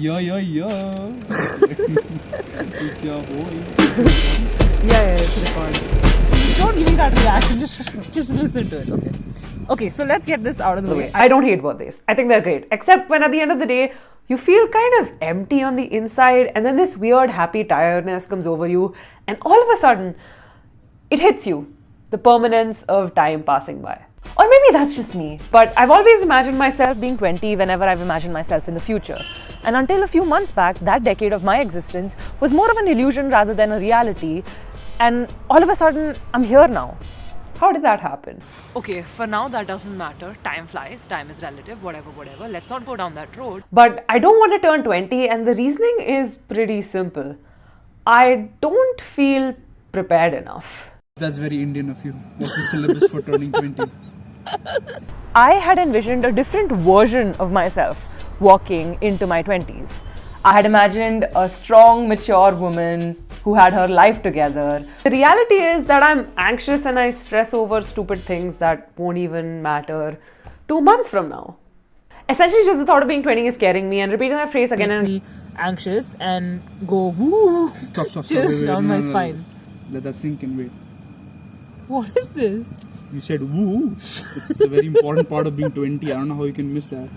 Yeah. It's your boy. Yeah, it's recording. Don't give me that reaction. Just listen to it. Okay. So let's get this out of the way. I don't hate birthdays. I think they're great. Except when at the end of the day, you feel kind of empty on the inside, and then this weird happy tiredness comes over you, and all of a sudden, it hits you. The permanence of time passing by. Or maybe that's just me, but I've always imagined myself being 20 whenever I've imagined myself in the future. And until a few months back, that decade of my existence was more of an illusion rather than a reality. And all of a sudden, I'm here now. How did that happen? Okay, for now that doesn't matter. Time flies, time is relative, whatever. Let's not go down that road. But I don't want to turn 20, and the reasoning is pretty simple. I don't feel prepared enough. That's very Indian of you. What's the syllabus for turning 20? I had envisioned a different version of myself walking into my 20s. I had imagined a strong, mature woman who had her life together. The reality is that I'm anxious and I stress over stupid things that won't even matter 2 months from now. Essentially, just the thought of being 20 is scaring me, and repeating that phrase again Makes me anxious and go woo. Stop. Just Wait, down my no. spine. Let that sink in, wait. What is this? You said woo. It's a very important part of being 20. I don't know how you can miss that.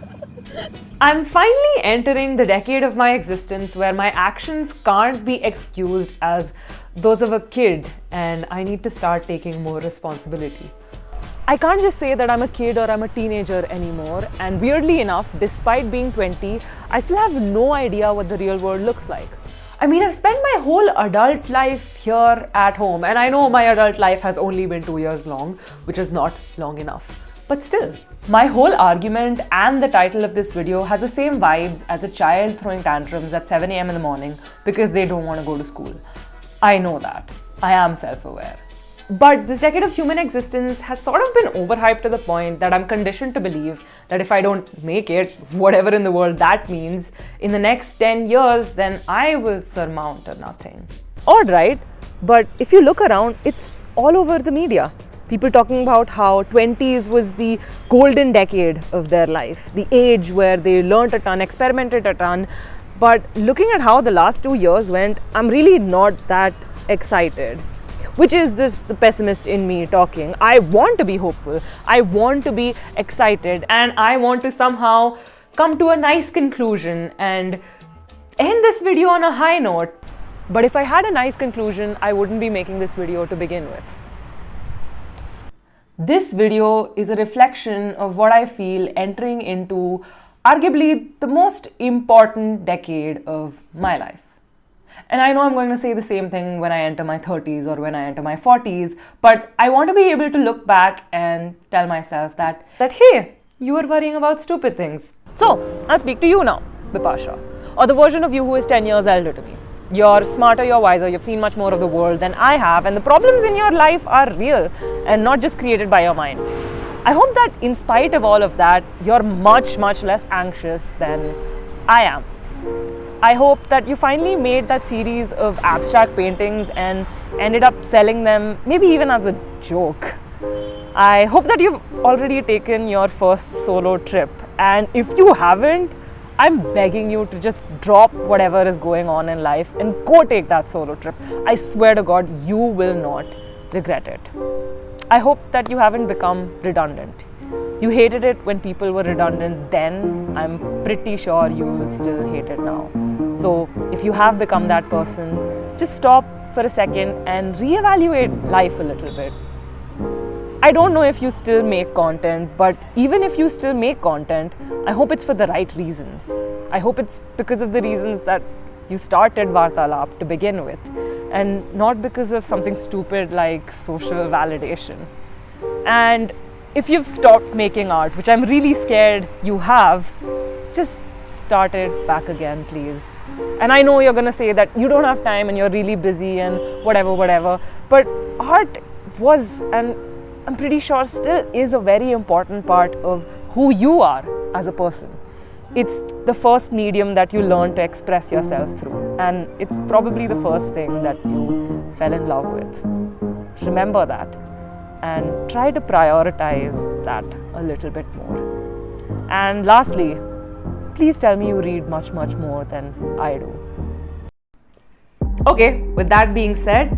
I'm finally entering the decade of my existence where my actions can't be excused as those of a kid, and I need to start taking more responsibility. I can't just say that I'm a kid or I'm a teenager anymore, and weirdly enough, despite being 20, I still have no idea what the real world looks like. I mean, I've spent my whole adult life here at home, and I know my adult life has only been 2 years long, which is not long enough. But still, my whole argument and the title of this video has the same vibes as a child throwing tantrums at 7 a.m. in the morning because they don't want to go to school. I know that. I am self-aware. But this decade of human existence has sort of been overhyped to the point that I'm conditioned to believe that if I don't make it, whatever in the world that means, in the next 10 years, then I will surmount a nothing. Alright, but if you look around, it's all over the media. People talking about how 20s was the golden decade of their life, the age where they learnt a ton, experimented a ton. But looking at how the last 2 years went, I'm really not that excited. Which is the pessimist in me talking. I want to be hopeful, I want to be excited, and I want to somehow come to a nice conclusion and end this video on a high note. But if I had a nice conclusion, I wouldn't be making this video to begin with. This video is a reflection of what I feel entering into arguably the most important decade of my life. And I know I'm going to say the same thing when I enter my 30s or when I enter my 40s, but I want to be able to look back and tell myself that hey, you were worrying about stupid things. So, I'll speak to you now, Bipasha, or the version of you who is 10 years elder to me. You're smarter, you're wiser, you've seen much more of the world than I have, and the problems in your life are real and not just created by your mind. I hope that in spite of all of that, you're much less anxious than I am. I hope that you finally made that series of abstract paintings and ended up selling them, maybe even as a joke. I hope that you've already taken your first solo trip, and if you haven't, I'm begging you to just drop whatever is going on in life and go take that solo trip. I swear to God, you will not regret it. I hope that you haven't become redundant. You hated it when people were redundant then. I'm pretty sure you will still hate it now. So if you have become that person, just stop for a second and reevaluate life a little bit. I don't know if you still make content, but even if you still make content, I hope it's for the right reasons. I hope it's because of the reasons that you started vaARTalap to begin with, and not because of something stupid like social validation. And if you've stopped making art, which I'm really scared you have, just start it back again, please. And I know you're gonna say that you don't have time and you're really busy and whatever, but art was, and I'm pretty sure still is, a very important part of who you are as a person. It's the first medium that you learn to express yourself through, and it's probably the first thing that you fell in love with. Remember that, and try to prioritize that a little bit more. And lastly, please tell me you read much, much more than I do. Okay, with that being said,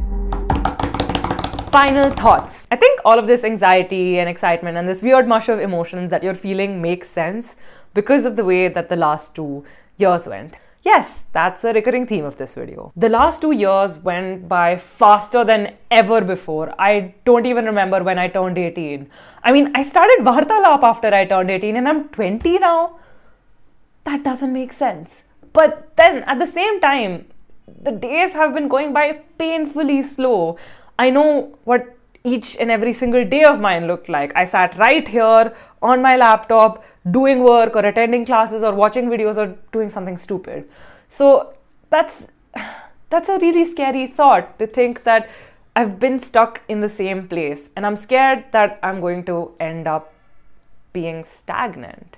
final thoughts. I think all of this anxiety and excitement and this weird mush of emotions that you're feeling makes sense because of the way that the last 2 years went. Yes, that's a recurring theme of this video. The last 2 years went by faster than ever before. I don't even remember when I turned 18. I mean, I started vaARTalap after I turned 18 and I'm 20 now. That doesn't make sense. But then at the same time, the days have been going by painfully slow. I know what each and every single day of mine looked like. I sat right here on my laptop doing work or attending classes or watching videos or doing something stupid. So that's a really scary thought, to think that I've been stuck in the same place and I'm scared that I'm going to end up being stagnant.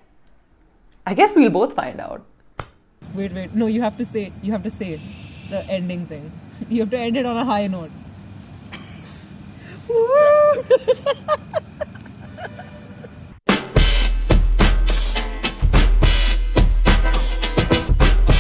I guess we'll both find out. Wait. No, you have to say the ending thing. You have to end it on a high note.